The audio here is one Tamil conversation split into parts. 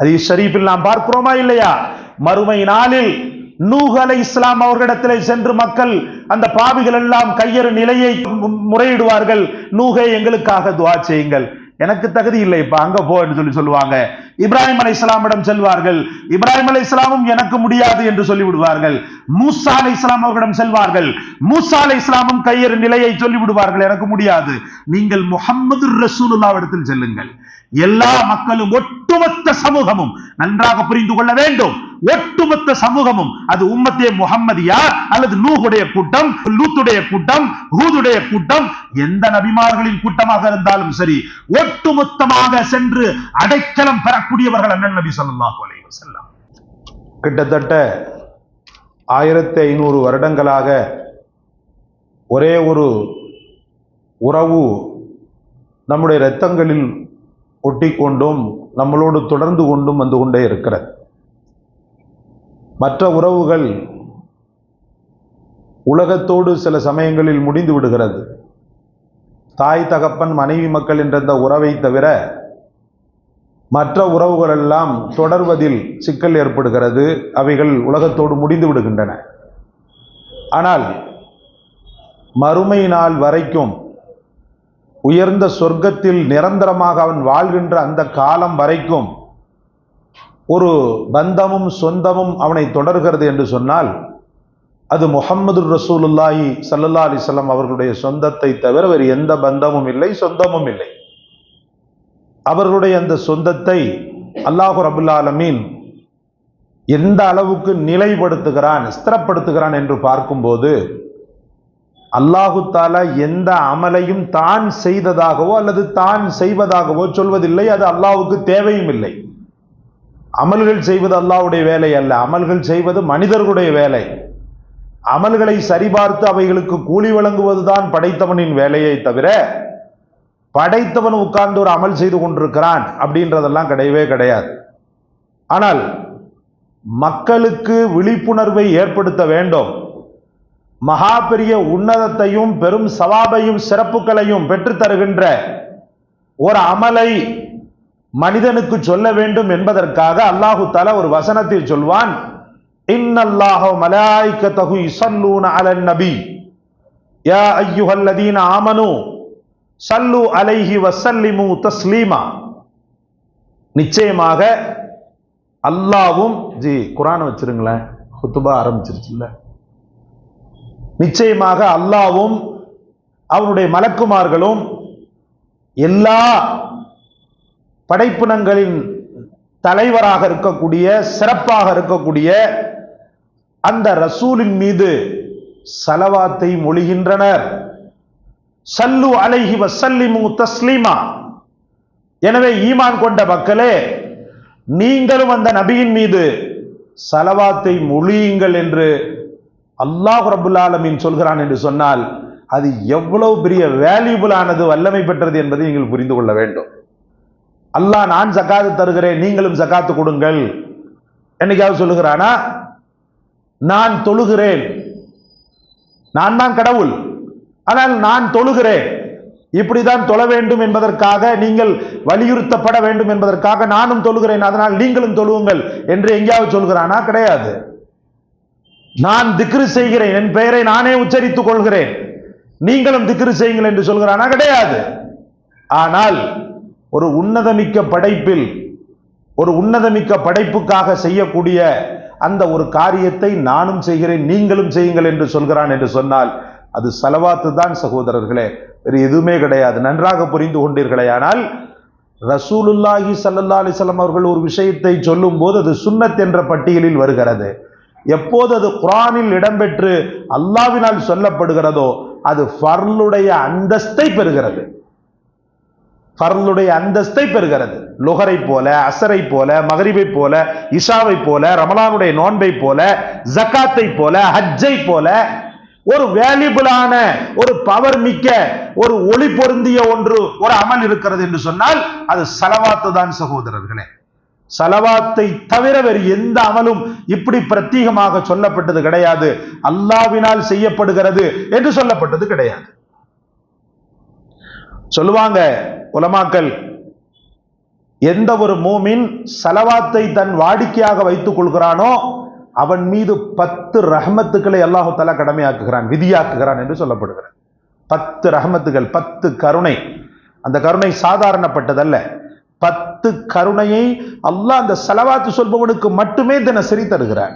ஹதீஸ் ஷரீஃபில் நாம் பார்க்கிறோமா இல்லையா? மறுமை நாளில் நூஹ் அலைஹிஸ்ஸலாம் அவர்களிடத்திலே சென்று மக்கள், அந்த பாவிகள் எல்லாம் கையறு நிலையை முறையிடுவார்கள். நூஹே, எங்களுக்காக துஆ செய்யுங்கள், எனக்கு தகுதி இல்லை, இப்ப அங்க போ என்று சொல்லுவாங்க. இப்ராஹிம் அலைஹிஸ்ஸலாமிடம் செல்வார்கள், இப்ராஹிம் அலைஹிஸ்ஸலாமும் எனக்கு முடியாது என்று சொல்லிவிடுவார்கள். மூசா அலைஹிஸ்ஸலாம் அவர்களிடம் செல்வார்கள், மூசா அலைஹிஸ்ஸலாமும் கையறு நிலையை சொல்லிவிடுவார்கள், எனக்கு முடியாது. நீங்கள் முஹம்மது ரசூலுல்லாஹ் இடத்தில் செல்லுங்கள். எல்லா மக்களும், ஒட்டுமொத்த சமூகமும், நன்றாக புரிந்து கொள்ள வேண்டும், ஒட்டுமொத்த சமூகமும், அது உம்மத்தே முஹம்மதியா அல்லது நூஹுடைய கூட்டம், லூத்துடைய கூட்டம், ஹூதுடைய கூட்டம், எந்த நபிமார்களின் கூட்டமாக இருந்தாலும் சரி, ஒட்டுமொத்தமாக சென்று அடைக்கலம் பெறக்கூடியவர்கள் அண்ணன் நபி ஸல்லல்லாஹு அலைஹி வஸல்லம். கிட்டத்தட்ட 1500 வருடங்களாக ஒரே ஒரு உறவு நம்முடைய இரத்தங்களில் ஒட்டிக்கொண்டும் நம்மளோடு தொடர்ந்து கொண்டும் வந்து கொண்டே இருக்கிறது. மற்ற உறவுகள் உலகத்தோடு சில சமயங்களில் முடிந்து விடுகிறது. தாய் தகப்பன் மனைவி மக்கள் என்ற இந்த உறவை தவிர மற்ற உறவுகள் எல்லாம் தொடர்வதில் சிக்கல் ஏற்படுகிறது. அவைகள் உலகத்தோடு முடிந்து விடுகின்றன. ஆனால் மறுமை நாள் வரைக்கும், உயர்ந்த சொர்க்கத்தில் நிரந்தரமாக அவன் வாழ்கின்ற அந்த காலம் வரைக்கும் ஒரு பந்தமும் சொந்தமும் அவனை தொடர்கிறது என்று சொன்னால், அது முஹம்மது ரசூலுல்லாஹி ஸல்லல்லாஹு அலைஹி வஸல்லம் அவர்களுடைய சொந்தத்தை தவிர வேறு எந்த பந்தமும் இல்லை, சொந்தமும் இல்லை. அவர்களுடைய அந்த சொந்தத்தை அல்லாஹ் ரப்பல் ஆலமீன் எந்த அளவுக்கு நிலைப்படுத்துகிறான், ஸ்திரப்படுத்துகிறான் என்று பார்க்கும்போது, அல்லாஹு தாலா எந்த அமலையும் தான் செய்ததாகவோ அல்லது தான் செய்வதாகவோ சொல்வதில்லை. அது அல்லாஹ்வுக்கு தேவையும் இல்லை. அமல்கள் செய்வது அல்லாஹ்வுடைய வேலை அல்ல, அமல்கள் செய்வது மனிதர்களுடைய வேலை. அமல்களை சரிபார்த்து அவைகளுக்கு கூலி வழங்குவதுதான் படைத்தவனின் வேலையை தவிர, படைத்தவன் உட்கார்ந்து ஒரு அமல் செய்து கொண்டிருக்கிறான் அப்படின்றதெல்லாம் கிடையவே கிடையாது. ஆனால் மக்களுக்கு விழிப்புணர்வை ஏற்படுத்த வேண்டும். மகா பெரிய உன்னதத்தையும் பெரும் சவாபையும் சிறப்புகளையும் பெற்று தருகின்ற ஒரு அமலை மனிதனுக்கு சொல்ல வேண்டும் என்பதற்காக அல்லாஹு தஆலா ஒரு வசனத்தில் சொல்வான், இன்னல்லாஹ மலாயிகத்தஹு யுஸல்லூன அலன் நபி யா அய்யுஹல்லதீன ஆமனு ஸல்லு அலைஹி வஸல்லிமு தஸ்லீமா. நிச்சயமாக அல்லாஹ்வும், குர்ஆனை வச்சிருங்களேன், குத்துபா ஆரம்பிச்சிருச்சுல்ல. நிச்சயமாக அல்லாஹ்வும் அவனுடைய மலக்குமார்களும் எல்லா படைப்பினங்களின் தலைவராக இருக்கக்கூடிய, சிறப்பாக இருக்கக்கூடிய அந்த ரசூலின் மீது ஸலவாத்தை மொழிகின்றனர். ஸல்லு அலைஹி வஸல்லிமு தஸ்லீமா. எனவே ஈமான் கொண்ட மக்களே, நீங்களும் அந்த நபியின் மீது ஸலவாத்தை மொழியுங்கள் என்று அல்லாஹ் ரப்பல் ஆலமீன் சொல்கிறான் என்று சொன்னால், அது எவ்வளவு பெரிய வேல்யூபிளானது, வல்லமை பெற்றது என்பதை நீங்கள் புரிந்து கொள்ள வேண்டும். அல்லாஹ் நான் ஜகாத்து தருகிறேன், நீங்களும் ஜகாத்து கொடுங்கள் என்னைக்காவது சொல்லுகிறானா? நான் தொழுகிறேன், நான் தான் கடவுள், ஆனால் நான் தொழுகிறேன், இப்படிதான் தொழ வேண்டும் என்பதற்காக, நீங்கள் வலியுறுத்தப்பட வேண்டும் என்பதற்காக நானும் தொழுகிறேன், அதனால் நீங்களும் தொழுவுங்கள் என்று எங்கேயாவது சொல்கிறானா? கிடையாது. நான் திக்ரு செய்கிறேன், என் பெயரை நானே உச்சரித்துக் கொள்கிறேன், நீங்களும் திக்ரு செய்யுங்கள் என்று சொல்கிறானா? கிடையாது. ஆனால் ஒரு உன்னதமிக்க படைப்பில், ஒரு உன்னதமிக்க படைப்புக்காக செய்யக்கூடிய அந்த ஒரு காரியத்தை நானும் செய்கிறேன், நீங்களும் செய்யுங்கள் என்று சொல்கிறான் என்று சொன்னால், அது ஸலவாத்து தான் சகோதரர்களே, வேறு எதுவுமே கிடையாது. நன்றாக புரிந்து கொண்டீர்களே. ஆனால் ரசூலுல்லாஹி ஸல்லல்லாஹு அலைஹி வஸல்லம் அவர்கள் ஒரு விஷயத்தை சொல்லும் போது அது சுன்னத் என்ற பட்டியலில் வருகிறது. எப்போது அது குர்ஆனில் இடம்பெற்று அல்லாஹ்வினால் சொல்லப்படுகிறதோ அது ஃபர்லுடைய அந்தஸ்தை பெறுகிறது. ஃபர்லுடைய அந்தஸ்தை பெறுகிறது. லுஹரை போல, அஸரை போல, மக்ரிபை போல, இஷாவை போல, ரமலானுடைய நோன்பை போல, ஜகாத்தை போல, ஹஜ்ஜை போல ஒரு வேல்யூபிளான, ஒரு பவர் மிக்க, ஒரு ஒளி பொருந்திய ஒன்று, ஒரு அமல் இருக்கிறது என்று சொன்னால் அது ஸலவாத்து தான் சகோதரர்களே. ஸலவாத்தை தவிர வேறு எந்த அமலும் இப்படி பிரத்யேகமாக சொல்லப்பட்டது கிடையாது. அல்லாஹ்வினால் செய்யப்படுகிறது என்று சொல்லப்பட்டது கிடையாது. சொல்லுவாங்க உலமாக்கள், எந்த ஒரு மூமின் ஸலவாத்தை தன் வாடிக்கையாக வைத்துக் கொள்கிறானோ அவன் மீது 10 ரஹ்மத்துக்களை அல்லாஹு தஆலா கடமையாக்குகிறான், விதியாக்குகிறான் என்று சொல்லப்படுகிறது. 10 ரஹ்மத்துகள், 10 கருணை. அந்த கருணை சாதாரணப்பட்டதல்ல. 10 கருணையை அல்லாஹ் அந்த ஸலவாத்து சொல்பவனுக்கு மட்டுமே தினசரி தருகிறான்.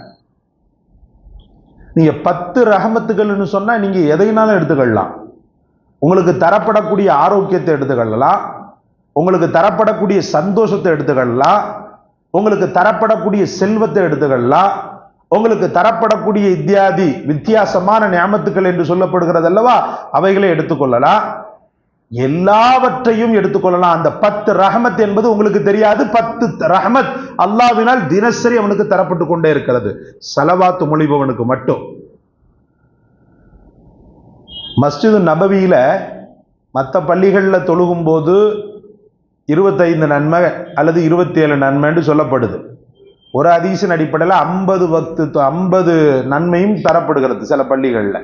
நீங்க 10 ரஹமத்துகள்னு சொன்னா நீங்க எதைனாலும் எடுத்துக்கொள்ளலாம். உங்களுக்கு தரப்படக்கூடிய ஆரோக்கியத்தை எடுத்துக்கொள்ளலாம், உங்களுக்கு தரப்படக்கூடிய சந்தோஷத்தை எடுத்துக்கொள்ளலாம், உங்களுக்கு தரப்படக்கூடிய செல்வத்தை எடுத்துக்கொள்ளலாம், உங்களுக்கு தரப்படக்கூடிய இத்தியாதி வித்தியாசமான நியாமத்துக்கள் என்று சொல்லப்படுகிறது அல்லவா, அவைகளை எடுத்துக்கொள்ளலாம். எல்லாவற்றையும் எடுத்துக்கொள்ளலாம். அந்த 10 ரஹமத் என்பது உங்களுக்கு தெரியாது. 10 ரஹமத் அல்லாஹ்வினால் தினசரி அவனுக்கு தரப்பட்டு கொண்டே இருக்கிறது, ஸலவாத்து மொழிபவனுக்கு மட்டும். மஸ்ஜிது நபவியில மற்ற பள்ளிகளில் தொழுகும் போது 25 நன்மை அல்லது 27 நன்மைன்னு சொல்லப்படுது. ஒரு ஹதீஸின் அடிப்படையில் 50 நன்மையும் தரப்படுகிறது சில பள்ளிகளில்.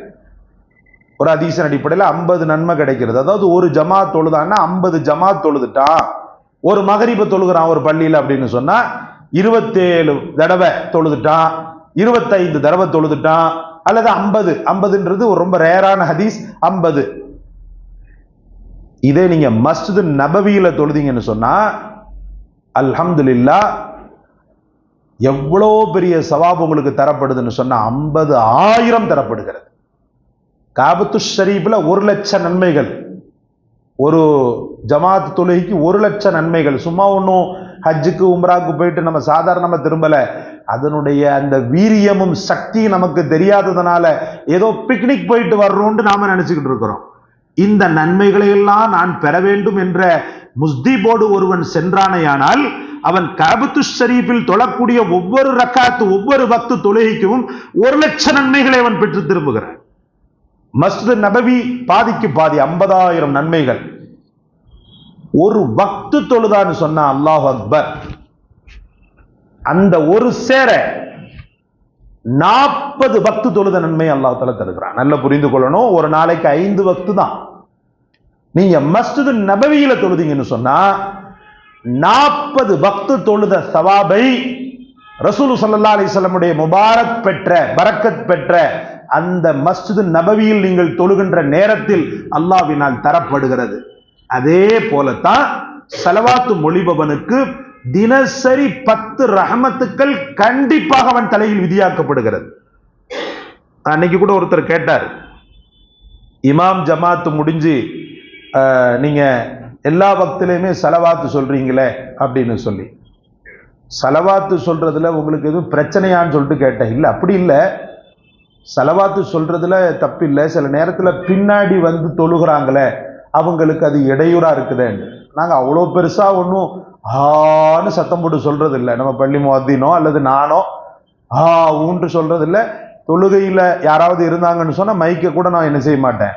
ஒரு ஹதீஸின் அடிப்படையில் 50 நன்மை கிடைக்கிறது. அதாவது ஒரு ஜமாத் தொழுதான்னா 50 ஜமாத் தொழுதுட்டான். ஒரு மகரிப தொழுகிறான் ஒரு பள்ளியில் அப்படின்னு சொன்னா 27 தடவை தொழுதுட்டான், 25 தடவை தொழுதுட்டான், அல்லது 50ன்றது ஒரு ரொம்ப ரேரான ஹதீஸ் 50. இதே நீங்க மஸ்ஜிது நபவியில தொழுதீங்கன்னு சொன்னா அல்ஹம்துலில்லாஹ் எவ்வளோ பெரிய சவாப் உங்களுக்கு தரப்படுதுன்னு சொன்னா 50,000 தரப்படுகிறது. காபத்து ஷரீஃப்ல 1,00,000 நன்மைகள், ஒரு ஜமாத் தொழுகைக்கு 1,00,000 நன்மைகள். சும்மா ஒன்றும் ஹஜ்ஜுக்கு உம்ராக்கு போயிட்டு நம்ம சாதாரணமா திரும்பல. அதனுடைய அந்த வீரியமும் சக்தியும் நமக்கு தெரியாததுனால ஏதோ பிக்னிக் போயிட்டு வர்றோம்னு நாம நினைச்சுக்கிட்டு இருக்கிறோம். இந்த நன்மைகளை எல்லாம் நான் பெற வேண்டும் என்ற முஸ்தீபோடு ஒருவன் சென்றானேயானால் அவன் காபத்து ஷரீஃபில் தொழக்கூடிய ஒவ்வொரு ரக்காத்து ஒவ்வொரு வக்து தொழுகைக்கும் 1,00,000 நன்மைகளை அவன் பெற்று திரும்புகிறான். மஸ்ஜிது நபவி பாதிக்கு பாதி 50,000 நன்மைகள். ஒரு வக்து தொழுதான்னு சொன்னா அல்லாஹ் அக்பர், அந்த ஒரு சேர 40 வக்து தொழுத நன்மை அல்லாஹ் தஆலா தருகிறான். நல்லா புரிந்து கொள்ளணும். ஒரு நாளைக்கு 5 வக்து தான். நீங்க மஸ்ஜிது நபவியில தொழுதீங்கன்னு சொன்னா 40 வக்து தொழுத சவாபை ரசூல் ஸல்லல்லாஹு அலைஹி வஸல்லம் உடைய முபாரக் பெற்ற பரக்கத் பெற்ற அந்த மஸ்ஜிது நபவியில் நீங்கள் தொழுகின்ற நேரத்தில் அல்லாஹ்வினால் தரப்படுகிறது. அதே போலத்தான் ஸலவாத்து மொழிபவனுக்கு தினசரி 10 ரஹமத்துக்கள் கண்டிப்பாக அவன் தலையில் விதியாக்கப்படுகிறது. அன்னைக்கு கூட ஒருத்தர் கேட்டார், இமாம் ஜமாத்து முடிஞ்சு நீங்க எல்லா வக்திலையுமே ஸலவாத்து சொல்றீங்களே அப்படின்னு சொல்லி. ஸலவாத்து சொல்றதுல உங்களுக்கு எதுவும் பிரச்சனையான்னு சொல்லிட்டு கேட்டேன். இல்லை, அப்படி இல்லை, ஸலவாத்து சொல்றதுல தப்பு இல்லை. சில நேரத்தில் பின்னாடி வந்து தொழுகிறாங்களே அவங்களுக்கு அது இடையூறா இருக்குதுன்னு. நாங்கள் அவ்வளோ பெருசா ஒன்றும் ஆன்னு சத்தம் போட்டு சொல்றது இல்லை. நம்ம பள்ளி முஅத்தினோ அல்லது நானோ ஊன்று சொல்றது இல்லை. தொழுகையில யாராவது இருந்தாங்கன்னு சொன்னா மைக்க கூட நான் என்ன செய்ய மாட்டேன்,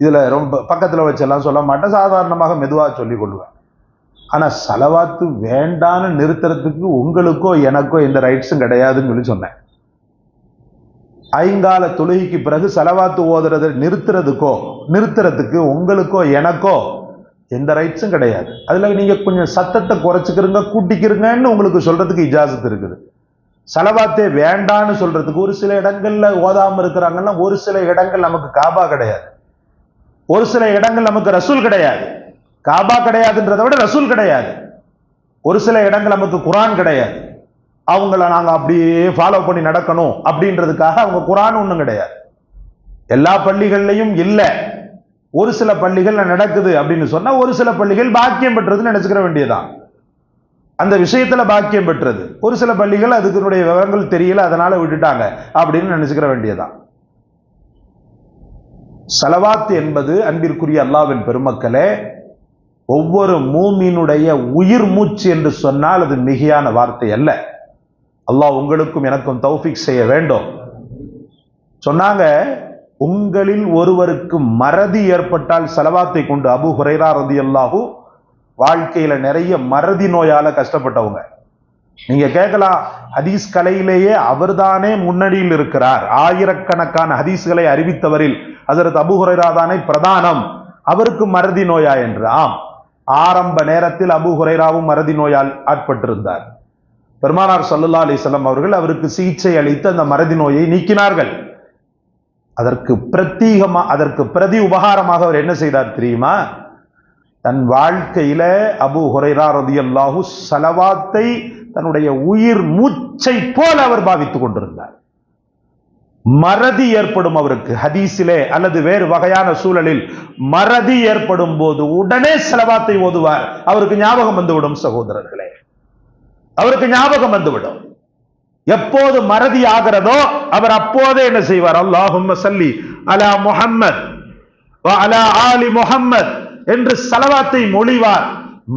இதுல ரொம்ப பக்கத்துல வச்செல்லாம் சொல்ல மாட்டேன். சாதாரணமாக மெதுவாக சொல்லிக் கொள்வேன். ஆனா ஸலவாத்து வேண்டான்னு நிறுத்துறதுக்கு உங்களுக்கோ எனக்கோ எந்த ரைட்ஸும் கிடையாதுன்னு சொல்லி சொன்னேன். ஐங்கால தொழுகைக்கு பிறகு ஸலவாத்து ஓதுறதை நிறுத்துறதுக்கு உங்களுக்கோ எனக்கோ எந்த ரைட்ஸும் கிடையாது. அதுல நீங்க கொஞ்சம் சத்தத்தை குறைச்சிக்கிறங்க கூட்டிக்கிறங்கன்னு உங்களுக்கு சொல்றதுக்கு இஜாசத் இருக்குது. ஸலவாத்தே வேண்டான்னு சொல்றதுக்கு ஒரு சில இடங்கள்ல ஓதாம இருக்கிறாங்கன்னா, ஒரு சில இடங்கள் நமக்கு காபா கிடையாது, ஒரு சில இடங்கள் நமக்கு ரசூல் கிடையாது. காபா கிடையாதுன்றதை விட ரசூல் கிடையாது. ஒரு சில இடங்கள் நமக்கு குரான் கிடையாது. அவங்கள நாங்க அப்படியே ஃபாலோ பண்ணி நடக்கணும் அப்படின்றதுக்காக அவங்க குரான் ஒன்றும் கிடையாது. எல்லா பள்ளிகள்லையும் இல்லை. ஒரு சில பள்ளிகள் நடக்குது அப்படின்னு சொன்னா ஒரு சில பள்ளிகள் பாக்கியம் பெற்றதுன்னு நினைச்சுக்கிற வேண்டியதான். அந்த விஷயத்துல பாக்கியம் பெற்றது. ஒரு சில பள்ளிகள் அதுக்குடைய விவரங்கள் தெரியல, அதனால விட்டுட்டாங்க அப்படின்னு நினைச்சுக்கிற வேண்டியதான். ஸலவாத் என்பது அன்பிற்குரிய அல்லாஹ்வின் பெருமக்களே, ஒவ்வொரு மூமினுடைய உயிர் மூச்சு என்று சொன்னால் அது மிகையான வார்த்தை அல்ல. அல்லாஹ் உங்களுக்கும் எனக்கும் தௌஃபீக் செய்ய வேண்டும். சொன்னாங்க, உங்களில் ஒருவருக்கு மறதி ஏற்பட்டால் ஸலவாத்தை கொண்டு. அபூ ஹுரைரா ரலியல்லாஹு வாழ்க்கையில நிறைய மறதி நோயால கஷ்டப்பட்டவங்க. நீங்க கேட்கலாம், ஹதீஸ் கலையிலேயே அவர்தானே முன்னணியில் இருக்கிறார், ஆயிரக்கணக்கான ஹதீஸ்களை அறிவித்தவரில் ஹஜ்ரத் அபூ ஹுரைரா தானே பிரதானம், அவருக்கு மறதி நோயா என்று. ஆம், ஆரம்ப நேரத்தில் அபூ ஹுரைராவும் மறதி நோயால் ஆட்பட்டிருந்தார். பெருமானார் ஸல்லல்லாஹு அலைஹி வஸல்லம் அவர்கள் அவருக்கு சிகிச்சை அளித்து அந்த மறதி நோயை நீக்கினார்கள். அதற்கு பிரதி உபகாரமாக அவர் என்ன செய்தார் தெரியுமா? தன் வாழ்க்கையில அபூ ஹுரைரா ரலியல்லாஹு ஸலவாத்தை தன்னுடைய உயிர் மூச்சை போல அவர் பாவித்துக் கொண்டிருந்தார். மறதி ஏற்படும் அவருக்கு, ஹதீஸிலே அல்லது வேறு வகையான சூழலில் மறதி ஏற்படும் போது உடனே ஸலவாத்தை ஓதுவார். அவருக்கு ஞாபகம் வந்துவிடும் சகோதரர்களே, அவருக்கு ஞாபகம் வந்துவிடும். எப்போது மறதி ஆகிறதோ அவர் அப்போதே என்ன செய்வார்? அல்லாஹும்ம ஸல்லி அலா முஹம்மத் வ அலா ஆலி முஹம்மத் என்று ஸலவாத்தை மொழிவார்.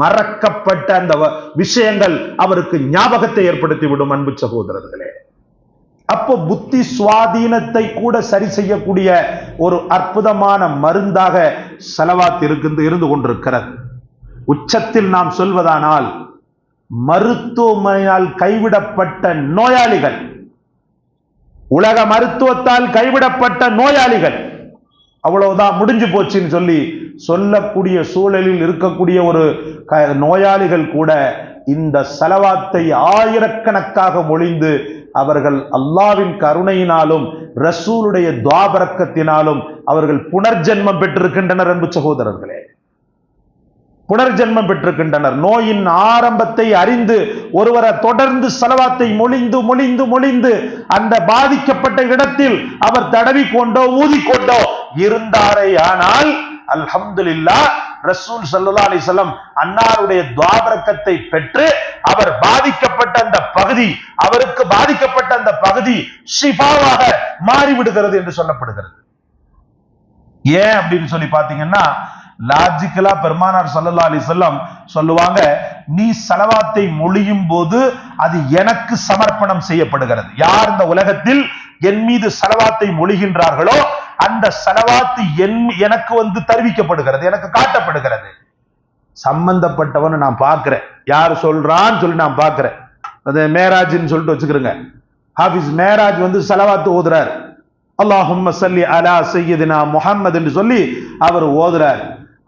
மறக்கப்பட்ட அந்த விஷயங்கள் அவருக்கு ஞாபகத்தை ஏற்படுத்தி விடும். அன்பு சகோதரர்களே, அப்போ புத்தி சுவாதீனத்தை கூட சரி செய்யக்கூடிய ஒரு அற்புதமான மருந்தாக ஸலவாத் இருந்து கொண்டிருக்கிறது. உச்சத்தில் நாம் சொல்வதானால், மருத்துவமனையால் கைவிடப்பட்ட நோயாளிகள், உலக மருத்துவத்தால் கைவிடப்பட்ட நோயாளிகள், அவ்வளவுதான் முடிஞ்சு போச்சுன்னு சொல்லக்கூடிய சூழலில் இருக்கக்கூடிய ஒரு நோயாளிகள் கூட இந்த ஸலவாத்தை ஆயிரக்கணக்காக மொழிந்து அவர்கள் அல்லாஹ்வின் கருணையினாலும் ரசூலுடைய துஆபரக்கத்தினாலும் அவர்கள் புனர்ஜென்மம் பெற்றிருக்கின்றனர். அன்பு சகோதரர்களே, புனர்ஜென்மம் பெற்றிருக்கின்றனர். நோயின் ஆரம்பத்தை அறிந்து ஒருவரை தொடர்ந்து ஸலவாத்தை மொழிந்து அந்த பாதிக்கப்பட்ட இடத்தில் அவர் தடவி கொண்டோ ஊதிக்கொண்டோ இருந்தாரே ஆனால் அல்ஹம்துலில்லாஹ் ரசூல் ஸல்லல்லாஹு அலைஹி வஸல்லம் அன்னாருடைய துஆபரக்கத்தை பெற்று அவர் பாதிக்கப்பட்ட அந்த பகுதி, அவருக்கு பாதிக்கப்பட்ட அந்த பகுதி ஷிஃபாவாக மாறிவிடுகிறது என்று சொல்லப்படுகிறது. ஏன் அப்படின்னு பாத்தீங்கன்னா, லாஜிக்கலா பெருமானார் ஸல்லல்லாஹு அலைஹி வஸல்லம் சொல்லுவாங்க, நீ ஸலவாத்தை மொழியும் போது அது எனக்கு சமர்ப்பணம் செய்யப்படுகிறது. யார் இந்த உலகத்தில் என் மீது ஸலவாத்தை மொழிகின்றார்களோ அந்த ஸலவாத்து எனக்கு தருவிக்கப்படுகிறது, எனக்கு காட்டப்படுகிறது. சம்பந்தப்பட்டவன் நான் பார்க்கிறேன், யார் சொல்றான்னு சொல்லி நான் பார்க்கிறேன். அது மேராஜ்னு சொல்லிட்டு வச்சுக்கிறேங்க. ஹாஃபிஸ் மேராஜ் ஸலவாத்து ஓதுறார். அல்லாஹும்ம ஸல்லி அலா சய்யிதினா முஹம்மது என்று சொல்லி அவர் ஓதுறார்.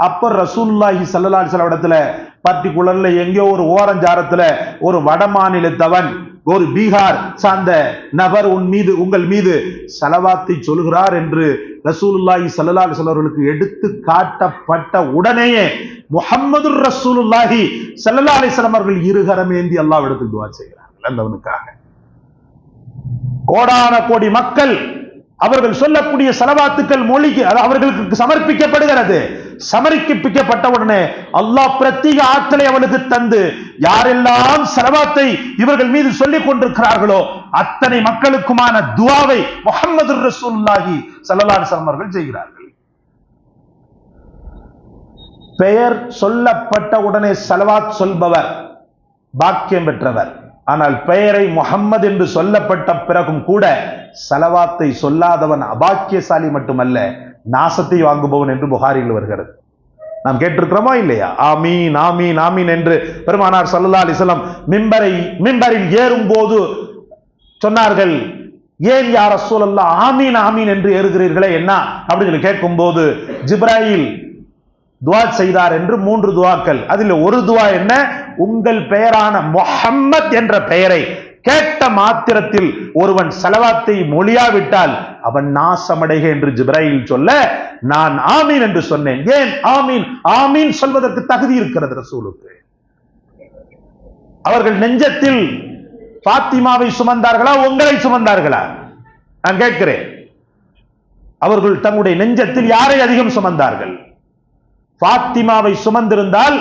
அப்ப ரசூலுல்லாஹி ஸல்லல்லாஹு அலைஹி வஸல்லம் இடத்துல பர்டிகுலர்ல எங்கேயோ ஒரு ஓரஞ்சாரத்துல ஒரு வட மாநிலத்தவன், ஒரு பீகார் சார்ந்த நபர் உங்கள் மீது ஸலவாத்தை சொல்கிறார் என்று ரசூலுல்லாஹி ஸல்லல்லாஹு அலைஹி வஸல்லம் அவர்களுக்கு எடுத்து காட்டப்பட்ட உடனேயே முஹம்மதுர் ரசூலுல்லாஹி ஸல்லல்லாஹு அலைஹி வஸல்லம் அவர்கள் இருகரமேந்தி அல்லாஹ்விடத்தில் துஆ செய்கிறார்கள் அந்தவனுக்காக. கோடான கோடி மக்கள் அவர்கள் சொல்லக்கூடிய ஸலவாத்துக்கள் மொழிக்கு அவர்களுக்கு சமர்ப்பிக்கப்படுகிறது. சமர்ப்பிக்கப்பட்ட உடனே அல்லாஹ் பிரத்யேக ஆற்றலை அவனுக்கு தந்து யாரெல்லாம் ஸலவாத்தை இவர்கள் மீது சொல்லிக் கொண்டிருக்கிறார்களோ அத்தனை மக்களுக்குமான துஆவை முஹம்மதுர் ரசூலுல்லாஹி ஸல்லல்லாஹு அலைஹி வஸல்லம் அவர்கள் செய்கிறார்கள். பெயர் சொல்லப்பட்ட உடனே ஸலவாத் சொல்பவர் பாக்கியம் பெற்றவர். ஆனால் பெயரை முஹம்மது என்று சொல்லப்பட்ட பிறகும் கூட ஸலவாத்தை சொல்லாதவன் அபாக்கியசாலி மட்டுமல்ல, நாசத்தை வாங்குபவன் என்று புகாரில் வருகிறது. நாம் கேட்டிருக்கிறோமா இல்லையா? ஆமீன் ஆமீன் ஆமீன் என்று பெருமானார் ஸல்லல்லாஹு அலைஹி வஸல்லம் மிம்பரில் ஏறும் போது சொன்னார்கள், ஏன் யா ரசூலல்லாஹ் ஆமீன் ஆமீன் என்று ஏறுகிறீர்களே என்ன அப்படின்னு கேட்கும் போது, ஜிப்ராயில் துஆ செய்தார் என்று 3 துஆக்கள். அதில் ஒரு துஆ என்ன? உங்கள் பெயரான முஹம்மத் என்ற பெயரை கேட்ட மாத்திரத்தில் ஒருவன் ஸலவாத்தை மொழியாவிட்டால் அவன் நாசமடைக என்று ஜிப்ராயில் சொல்ல நான் ஆமீன் என்று சொன்னேன். ஏன் ஆமீன்? ஆமீன் சொல்வதற்கு தகுதி இருக்கிறது ரசூலுக்கு. அவர்கள் நெஞ்சத்தில் ஃபாத்திமாவை சுமந்தார்களா, உங்களை சுமந்தார்களா? நான் கேட்கிறேன். அவர்கள் தங்களுடைய நெஞ்சத்தில் யாரை அதிகம் சுமந்தார்கள்? ஃபாத்திமாவை சுமந்திருந்தால்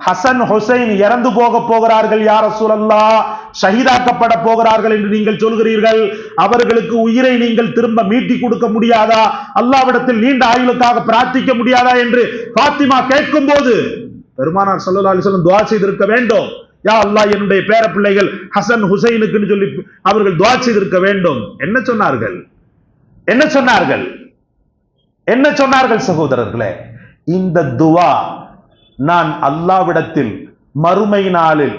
ஹசன் ஹுசைன் இறந்து போகிறார்கள், யா ரசூலல்லாஹ் ஷஹீதாக்கப்பட போகிறார்கள் என்று நீங்கள் சொல்கிறீர்கள். அவர்களுக்கு உயிரை நீங்கள் திரும்ப மீட்டி கொடுக்க முடியாதா? அல்லாஹ்விடத்தில் நீண்ட ஆயுளுக்காக பிரார்த்திக்க முடியாதா என்று ஃபாத்திமா கேட்கும் போது பெருமானார் ஸல்லல்லாஹு அலைஹி வஸல்லம் துஆ செய்திருக்க வேண்டும். யா அல்லாஹ், என்னுடைய பேர பிள்ளைகள் ஹசன் ஹுசைனுக்கு சொல்லி அவர்கள் துஆ செய்திருக்க வேண்டும். என்ன சொன்னார்கள்? என்ன சொன்னார்கள்? என்ன சொன்னார்கள் சகோதரர்களே? இந்த துஆ நான் அல்லாஹ்விடத்தில் மறுமை நாளில்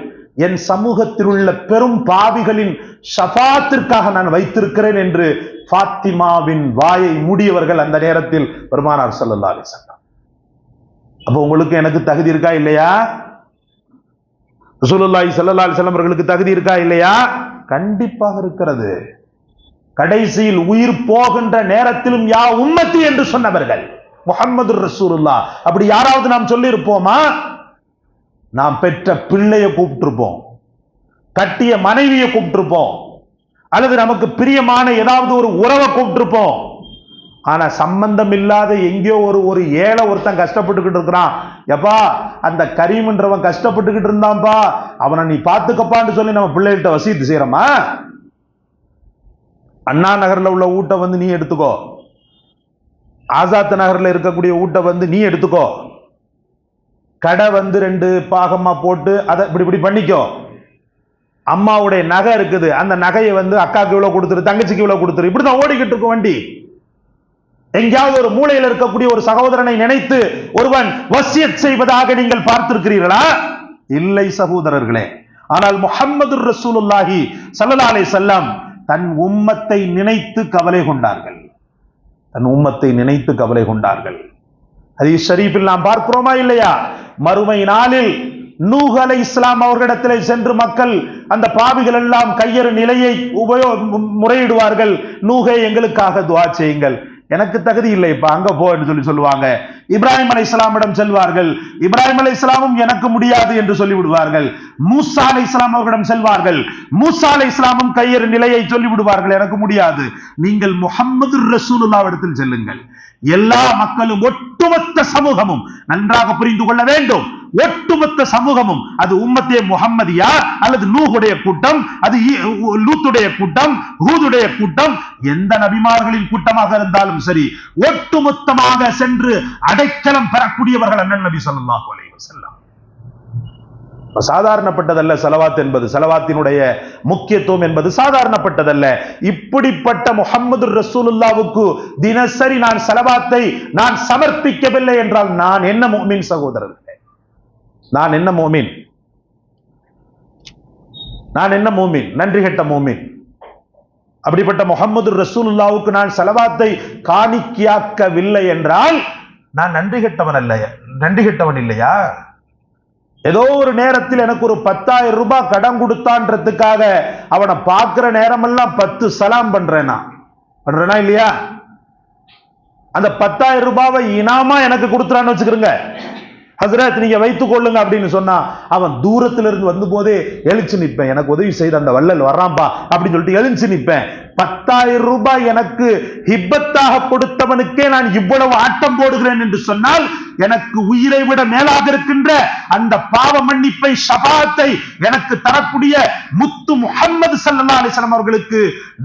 என் சமூகத்தில் உள்ள பெரும் பாவிகளின் ஷஃபாத்திற்காக நான் வைத்திருக்கிறேன் என்று ஃபாத்திமாவின் வாயை மூடியவர்கள் அந்த நேரத்தில் பெருமானார் ஸல்லல்லாஹு அலைஹி வஸல்லம். அப்ப உங்களுக்கு எனக்கு தகுதி இருக்கா இல்லையா? ரசூலுல்லாஹி ஸல்லல்லாஹு அலைஹி வஸல்லம் அவர்களுக்கு தகுதி இருக்கா இல்லையா? கண்டிப்பாக இருக்கிறது. கடைசியில் உயிர் போகின்ற நேரத்திலும் யா உம்மத்தி என்று சொன்னவர்கள் முஹம்மது ரசூலுல்லாஹ். அப்படி யாராவது நாம் சொல்லி இருப்போமா? நாம் பெற்ற பிள்ளைய கூப்பிட்டிருப்போம், கட்டிய மனைவியை கூப்பிட்டிருப்போம், அல்லது நமக்கு பிரியமான ஏதாவது ஒரு உறவை கூப்பிட்டிருப்போம். ஆனா சம்பந்தம் இல்லாத எங்கேயோ ஒரு ஏழை ஒருத்தன் கஷ்டப்பட்டுக்கிட்டு இருக்கிறான், எப்பா அந்த கரீம்ன்றவன் கஷ்டப்பட்டுக்கிட்டு இருந்தான்பா, அவனை நீ பாத்துக்கப்பான்னு சொல்லி நம்ம பிள்ளைகிட்ட வசித்து செய்யறோமா? அண்ணா நகர்ல உள்ள ஊட்ட வந்து நீ எடுத்துக்கோ, ஆசாத் நகர்ல இருக்கக்கூடிய ஊட்ட வந்து நீ எடுத்துக்கோ, கடை வந்து 2 பாகமா போட்டு அதை இப்படி இப்படி பண்ணிக்கோ, அம்மாவுடைய நகை இருக்குது அந்த நகையை வந்து அக்காக்கு இவ்வளவு கொடுத்துரு, தங்கச்சிக்கு இவ்வளவு கொடுத்துரு, இப்படிதான் ஓடிக்கிட்டு இருக்கும் வண்டி. எங்கேயாவது ஒரு மூலையில் இருக்கக்கூடிய ஒரு சகோதரனை நினைத்து ஒருவன் வசியத் செய்வதாக நீங்கள் பார்த்திருக்கிறீர்களா? இல்லை சகோதரர்களே. ஆனால் முஹம்மது ரசூலுல்லாஹி ஸல்லல்லாஹு அலைஹி வஸல்லம் தன் உம்மத்தை நினைத்து கவலை கொண்டார்கள், தன் உம்மத்தை நினைத்து கவலை கொண்டார்கள். ஹதீஸ் ஷரீஃபில் நாம் பார்க்கிறோமா இல்லையா? மறுமை நாளில் நூஹ் அலைஹிஸ்ஸலாம் அவர்களிடத்திலே சென்று மக்கள் அந்த பாவிகள் எல்லாம் கையறு நிலையை முறையிடுவார்கள், நூஹே எங்களுக்காக துஆ செய்யுங்கள். எனக்கு தகுதி இல்லை, இப்ப அங்க போ என்று சொல்லுவாங்க. இப்ராஹிம் அலைஹிஸ்ஸலாமிடம் செல்வார்கள், இப்ராஹிம் அலைஹிஸ்ஸலாமும் எனக்கு முடியாது என்று சொல்லிவிடுவார்கள். மூசா அலைஹிஸ்ஸலாம் அவர்களிடம் செல்வார்கள், மூசா அலைஹிஸ்ஸலாமும் கையறு நிலையை சொல்லிவிடுவார்கள், எனக்கு முடியாது. நீங்கள் முஹம்மது ரசூலுல்லாஹ் இடத்தில் செல்லுங்கள். எல்லா மக்களும் ஒட்டுமொத்த சமூகமும் நன்றாக புரிந்து கொள்ள வேண்டும், ஒட்டுமொத்த சமூகமும் அது உம்மத்தே முஹம்மதியா அல்லது நூஹுடைய கூட்டம், அது லூத்துடைய கூட்டம், ஹூதுடைய கூட்டம், எந்த நபிமார்களின் கூட்டமாக இருந்தாலும் சரி, ஒட்டுமொத்தமாக சென்று அடைக்கலம் பெறக்கூடியவர்கள் அண்ணன் நபி ஸல்லல்லாஹு அலைஹி வஸல்லம். சாதாரணப்பட்டதல்ல ஸலவாத் என்பது, ஸலவாத்தினுடைய முக்கியத்துவம் என்பது சாதாரணப்பட்டதல்ல. இப்படிப்பட்ட முஹம்மது ரசூலுல்லாஹ்வுக்கு தினசரி நான் ஸலவாத்தை நான் சமர்ப்பிக்கவில்லை என்றால் நான் என்ன முஃமின் சகோதரர்களே? நான் என்ன முஃமின்? நான் என்ன முஃமின்? நன்றி கெட்ட முஃமின். அப்படிப்பட்ட முஹம்மது ரசூலுல்லாஹ்வுக்கு நான் ஸலவாத்தை காணிக்கையாக்கவில்லை என்றால் நான் நன்றி கெட்டவன் அல்ல, நன்றி கெட்டவன் இல்லையா? ஏதோ ஒரு நேரத்தில் எனக்கு ஒரு 10,000 ரூபாய் கடன் கொடுத்தான்றதுக்காக அவனை பார்க்கிற நேரமெல்லாம் 10 சலாம் பண்றேனா இல்லையா? அந்த 10,000 ரூபாவை இனாமா எனக்கு கொடுத்துறான்னு வச்சுக்கிறீங்க, ஹஸ்ரத் நீங்க வைத்துக் கொள்ளுங்க அப்படின்னு சொன்னா அவன் தூரத்துல இருந்து வந்து போதே எழுச்சி நிற்பேன், எனக்கு உதவி செய்த அந்த வள்ளல் வர்றான்பா அப்படின்னு சொல்லிட்டு எழுச்சி நிற்பேன். 10,000 ரூபாய் எனக்கு ஹிப்பத்தாக கொடுத்தவனுக்கே நான் இவ்வளவு ஆட்டம் போடுகிறேன் என்று சொன்னால் எனக்கு உயிரை விட மேலாக இருக்கின்ற அந்த பாவ மன்னிப்பை ஷஃபாத்தை எனக்கு தரக்கூடிய முத்து முஹம்மது ஸல்லல்லாஹு அலைஹி வஸல்லம் அவர்களுக்கு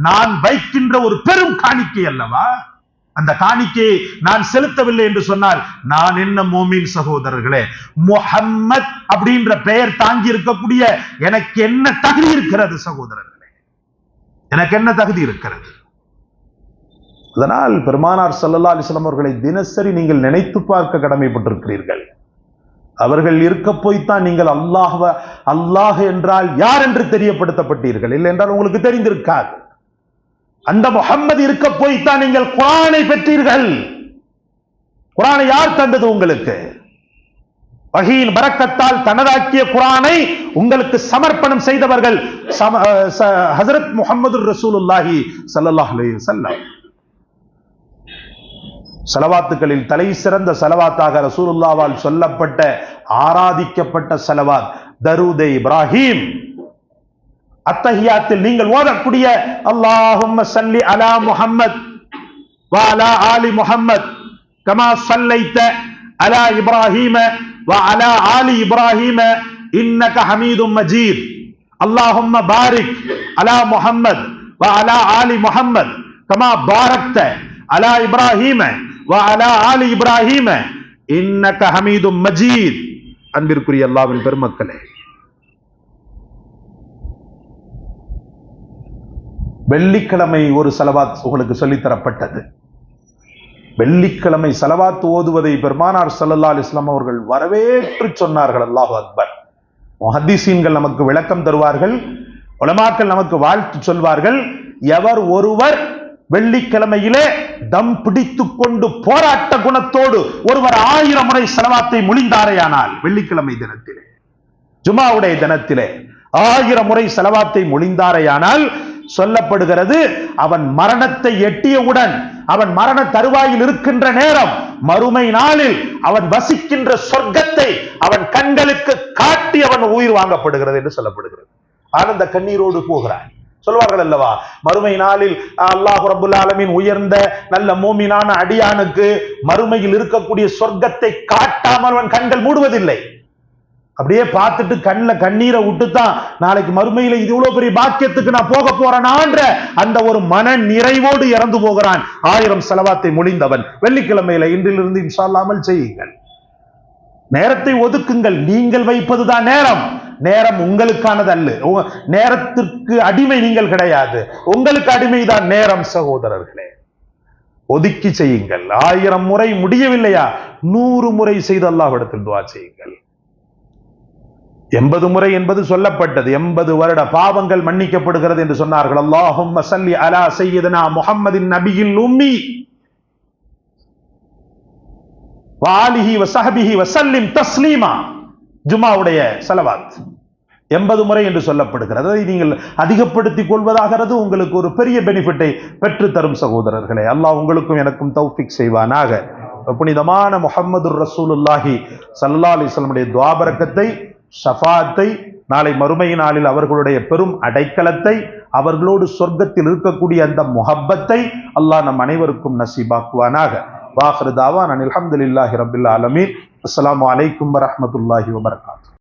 நான் வைக்கின்ற ஒரு பெரும் காணிக்கை அல்லவா? அந்த காணிக்கையை நான் செலுத்தவில்லை என்று சொன்னால் நான் என்ன மோமின் சகோதரர்களே? முஹம்மத் அப்படின்ற பெயர் தாங்கி இருக்கக்கூடிய எனக்கு என்ன தகுதி இருக்கிறது சகோதரர்களே? எனக்கு என்ன தகுதி இருக்கிறது? அதனால் பெருமானார் ஸல்லல்லாஹு அலைஹி வஸல்லம் அவர்களை தினசரி நீங்கள் நினைத்து பார்க்க கடமைப்பட்டிருக்கிறீர்கள். அவர்கள் இருக்க போய்த்தான் நீங்கள் அல்லாஹ் என்றால் யார் என்று தெரியப்படுத்தப்பட்டீர்கள், இல்லை என்றால் உங்களுக்கு தெரிந்திருக்காது. அந்த முஹம்மது இருக்க போய்த்தான் நீங்கள் குர்ஆனை பெற்றீர்கள். குர்ஆனை யார் தந்தது உங்களுக்கு? வஹீயின் பரக்கத்தால் தனதாக்கிய குர்ஆனை உங்களுக்கு சமர்ப்பணம் செய்தவர்கள் ஹஜ்ரத் முஹம்மது ரசூலுல்லாஹி ஸல்லல்லாஹு அலைஹி வஸல்லம். ஸலவாத்துகளில் தலை சிறந்த ஸலவாத்தாக ரசூலுல்லாஹ்வால் சொல்லப்பட்ட ஆராதிக்கப்பட்ட ஸலவாத் தரூதே இப்ராஹிம். அத்தஹியாத்தில் நீங்கள் ஓதக்கூடிய அல்லாஹும்ம ஸல்லி அலா முஹம்மத் வ அலா ஆலி முஹம்மத் கமா ஸல்லைத அலா இப்ராஹீம வ அலா ஆலி இப்ராஹீம இன்னக ஹமீதும் மஜீத். அல்லாஹும்ம பாரிக் அலா முஹம்மத் வ அலா ஆலி முஹம்மத் கமா பாரக்த அலா இப்ராஹீம வ அலா ஆலி இப்ராஹீம இன்னக ஹமீதும் மஜீத். அன்பிற்குரிய அல்லாஹ்வின் பெருமக்களே, வெள்ளிக்கிழமை ஒரு ஸலவாத் உங்களுக்கு சொல்லித்தரப்பட்டது. வெள்ளிக்கிழமை ஸலவாத் ஓதுவதை பெருமானார் ஸல்லல்லாஹு அலைஹி வஸல்லம் அவர்கள் வரவேற்று சொன்னார்கள். அல்லாஹு அக்பர். முஹத்திஸீன்கள் நமக்கு விளக்கம் தருவார்கள், உலமாக்கள் நமக்கு வாழ்த்து சொல்வார்கள். எவர் ஒருவர் வெள்ளிக்கிழமையிலே தம் பிடித்துக் கொண்டு போராட்ட குணத்தோடு ஒருவர் 1000 முறை ஸலவாத்தை மொழிந்தாரேயானால், வெள்ளிக்கிழமை தினத்திலே, ஜுமாவுடைய தினத்திலே 1000 முறை ஸலவாத்தை மொழிந்தாரேயானால், சொல்லப்படுகிறது அவன் மரணத்தை எட்டியவுடன், அவன் மரண தருவாயில் இருக்கின்ற நேரம், மறுமை நாளில் அவன் வசிக்கின்ற சொர்க்கத்தை அவன் கண்களுக்கு காட்டி அவன் உயிர் வாங்கப்படுகிறது என்று சொல்லப்படுகிறது. ஆனந்த கண்ணீரோடு போகிறான். சொல்வார்கள் அல்லவா, மறுமை நாளில் அல்லாஹ் ரப்புல் ஆலமீன் உயர்ந்த நல்ல மூமினான அடியானுக்கு மறுமையில் இருக்கக்கூடிய சொர்க்கத்தை காட்டாமல் அவன் கண்கள் மூடுவதில்லை. அப்படியே பார்த்துட்டு கண்ணில் கண்ணீரை விட்டுத்தான் நாளைக்கு மறுமையில இது இவ்வளவு பெரிய பாக்கியத்துக்கு நான் போக போறேனான்ற அந்த ஒரு மன நிறைவோடு இறந்து போகிறான் 1000 ஸலவாத்தை மொழிந்தவன். வெள்ளிக்கிழமையில இன்றிலிருந்து இன்ஷா அல்லாஹ் அமல் செய்யுங்கள், நேரத்தை ஒதுக்குங்கள். நீங்கள் வைப்பதுதான் நேரம், நேரம் உங்களுக்கானது அல்ல. நேரத்திற்கு அடிமை நீங்கள் கிடையாது, உங்களுக்கு அடிமைதான் நேரம். சகோதரர்களே, ஒதுக்கி செய்யுங்கள். 1000 முறை முடியவில்லையா, 100 முறை செய்து அல்லாஹ்விடத்தில் துஆ செய்யுங்கள். 80 முறை என்பது சொல்லப்பட்டது. 80 வருட பாவங்கள் மன்னிக்கப்படுகிறது என்று சொன்னார்கள். அல்லாஹும்ம ஸல்லி அலா சய்யிதனா முஹம்மதின் நபியில் உம்மி வாலிஹி வஸஹ்பிஹி வஸல்லிம் தஸ்லீமா. ஜுமாவுடைய ஸலவாத் 80 முறை என்று சொல்லப்படுகிறது. அதை நீங்கள் அதிகப்படுத்திக் கொள்வதாகிறது உங்களுக்கு ஒரு பெரிய பெனிஃபிட்டை பெற்று தரும் சகோதரர்களே. அல்லாஹ் உங்களுக்கும் எனக்கும் தௌஃபீக் செய்வானாக. புனிதமான முஹம்மதுர் ரசூலுல்லாஹி ஸல்லல்லாஹு அலைஹி வஸல்லம் துஆ பரக்கத்தை, ஷஃபாத்தை, நாளை மறுமை நாளில் அவர்களுடைய பெரும் அடைக்கலத்தை, அவர்களோடு சொர்க்கத்தில் இருக்கக்கூடிய அந்த முஹப்பத்தை அல்லாஹ் நம் அனைவருக்கும் நசீபாக்குவானாக. வாஹிரு தாவானா அல்ஹம்துலில்லாஹி ரப்பில் ஆலமீன். அஸ்ஸலாமு அலைக்கும் வரஹ்மத்துல்லாஹி வபரகாத்துஹு.